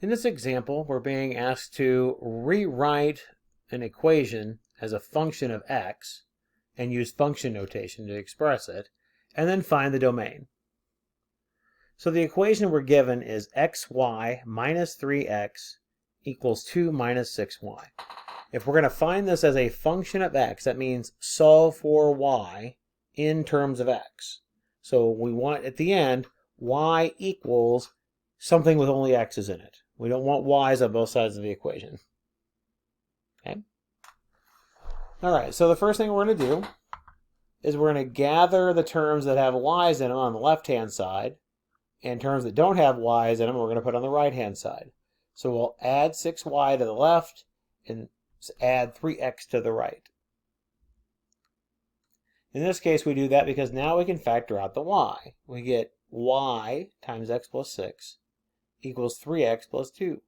In this example, we're being asked to rewrite an equation as a function of x and use function notation to express it, and then find the domain. So the equation we're given is xy minus 3x equals 2 minus 6y. If we're going to find this as a function of x, that means solve for y in terms of x. So we want, at the end, y equals something with only x's in it. We don't want y's on both sides of the equation. Okay? All right, so the first thing we're going to do is we're going to gather the terms that have y's in them on the left-hand side, and terms that don't have y's in them we're going to put on the right-hand side. So we'll add 6y to the left and add 3x to the right. In this case, we do that because now we can factor out the y. We get y times x plus 6 equals 3x plus 2.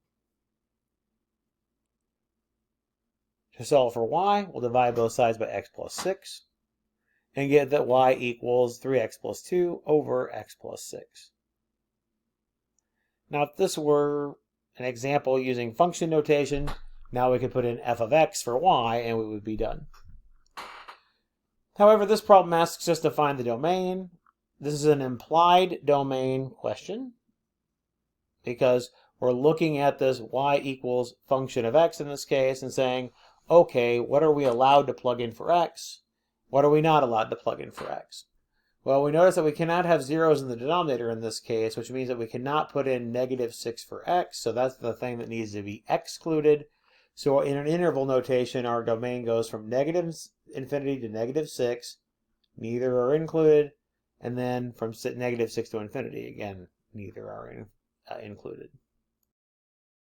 To solve for y, we'll divide both sides by x plus 6 and get that y equals 3x plus 2 over x plus 6. Now, if this were an example using function notation, now we could put in f of x for y and we would be done. However, this problem asks us to find the domain. This is an implied domain question because we're looking at this y equals function of x in this case and saying, okay, what are we allowed to plug in for x? What are we not allowed to plug in for x? Well, we notice that we cannot have zeros in the denominator in this case, which means that we cannot put in negative 6 for x, so that's the thing that needs to be excluded. So in an interval notation, our domain goes from negative infinity to negative 6, neither are included, and then from negative 6 to infinity, again, neither are included.